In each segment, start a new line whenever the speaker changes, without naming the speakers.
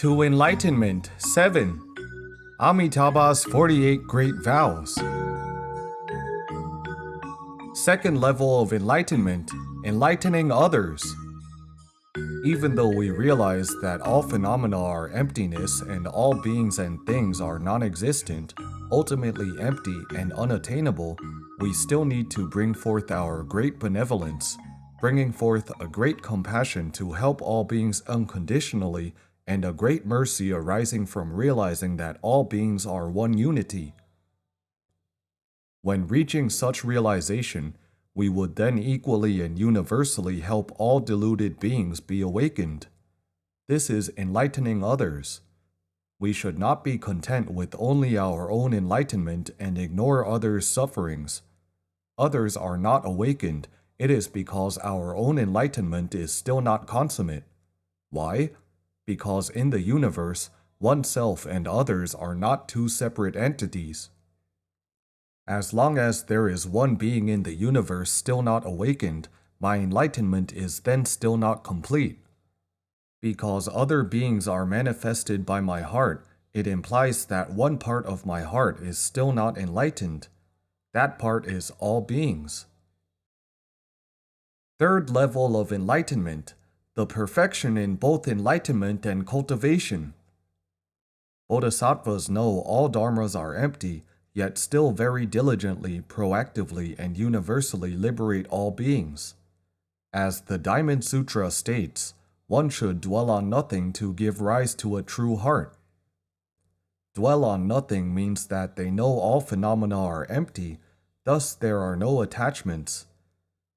to Enlightenment 7. Amitabha's 48 Great Vows. Second level of enlightenment, enlightening others. Even though we realize that all phenomena are emptiness and all beings and things are non-existent, ultimately empty and unattainable, we still need to bring forth our great benevolence, bringing forth a great compassion to help all beings unconditionally, and a great mercy arising from realizing that all beings are one unity. When reaching such realization, we would then equally and universally help all deluded beings be awakened. This is enlightening others. We should not be content with only our own enlightenment and ignore others' sufferings. Others are not awakened. It is because our own enlightenment is still not consummate. Why? Because in the universe, oneself and others are not two separate entities. As long as there is one being in the universe still not awakened, my enlightenment is then still not complete. Because other beings are manifested by my heart, it implies that one part of my heart is still not enlightened. That part is all beings. Third level of enlightenment, the perfection in both enlightenment and cultivation. Bodhisattvas know all dharmas are empty, yet still very diligently, proactively, and universally liberate all beings. As the Diamond Sutra states, one should dwell on nothing to give rise to a true heart. Dwell on nothing means that they know all phenomena are empty, thus there are no attachments.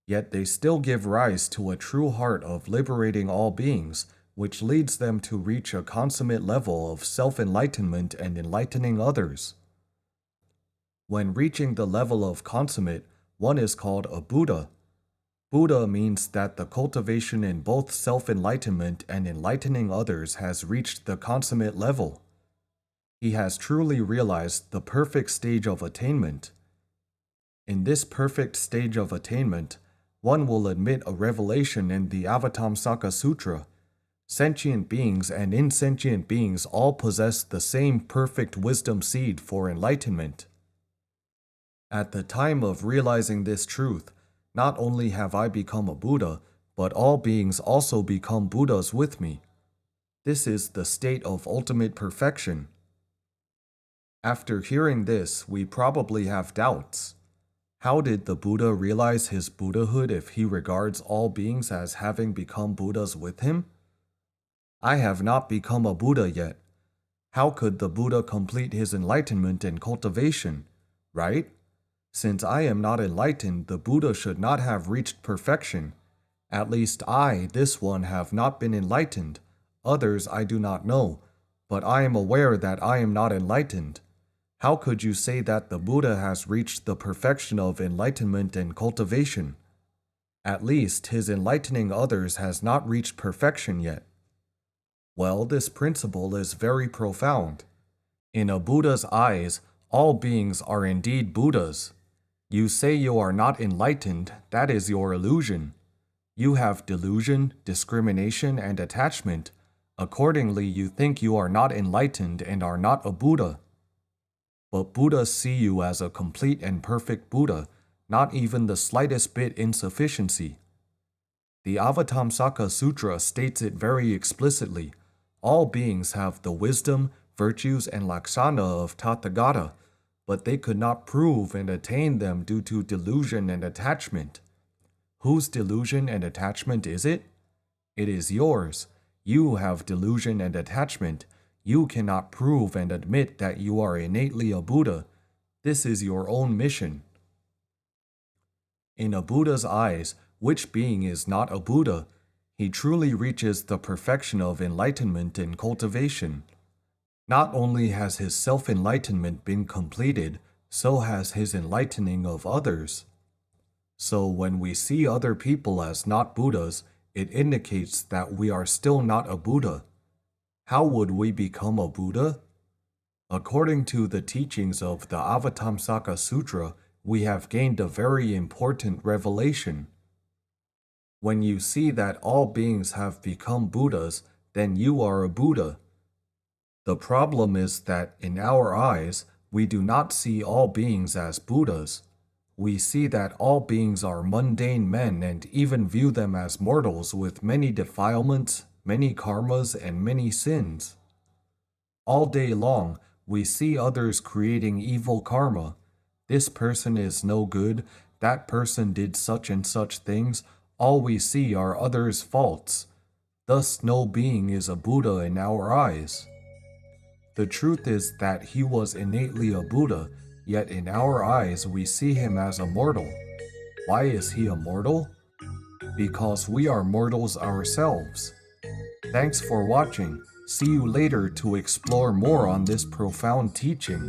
Yet they still give rise to a true heart of liberating all beings, which leads them to reach a consummate level of self-enlightenment and enlightening others. When reaching the level of consummate, one is called a Buddha. Buddha means that the cultivation in both self-enlightenment and enlightening others has reached the consummate level. He has truly realized the perfect stage of attainment. In this perfect stage of attainment, one will admit a revelation in the Avataṃsaka Sutra. Sentient beings and insentient beings all possess the same perfect wisdom seed for enlightenment. At the time of realizing this truth, not only have I become a Buddha, but all beings also become Buddhas with me. This is the state of ultimate perfection. After hearing this, we probably have doubts. How did the Buddha realize his Buddhahood if he regards all beings as having become Buddhas with him? I have not become a Buddha yet. How could the Buddha complete his enlightenment and cultivation, right? Since I am not enlightened, the Buddha should not have reached perfection. At least I, this one, have not been enlightened. Others I do not know, but I am aware that I am not enlightened. How could you say that the Buddha has reached the perfection of enlightenment and cultivation? At least his enlightening others has not reached perfection yet. Well, this principle is very profound. In a Buddha's eyes, all beings are indeed Buddhas. You say you are not enlightened, that is your illusion. You have delusion, discrimination, and attachment. Accordingly, you think you are not enlightened and are not a Buddha. But Buddhas see you as a complete and perfect Buddha, not even the slightest bit insufficiency. The Avataṃsaka Sutra states it very explicitly. All beings have the wisdom, virtues, and laksana of Tathagata, but they could not prove and attain them due to delusion and attachment. Whose delusion and attachment is it? It is yours. You have delusion and attachment. You cannot prove and admit that you are innately a Buddha. This is your own mission. In a Buddha's eyes, which being is not a Buddha? He truly reaches the perfection of enlightenment and cultivation. Not only has his self-enlightenment been completed, so has his enlightening of others. So when we see other people as not Buddhas, it indicates that we are still not a Buddha. How would we become a Buddha? According to the teachings of the Avataṃsaka Sutra, we have gained a very important revelation. When you see that all beings have become Buddhas, then you are a Buddha. The problem is that in our eyes, we do not see all beings as Buddhas. We see that all beings are mundane men and even view them as mortals with many defilements, many karmas, and many sins. All day long, we see others creating evil karma. This person is no good, that person did such and such things. All we see are others' faults. Thus, no being is a Buddha in our eyes. The truth is that he was innately a Buddha, yet in our eyes we see him as a mortal. Why is he a mortal? Because we are mortals ourselves. Thanks for watching. See you later to explore more on this profound teaching.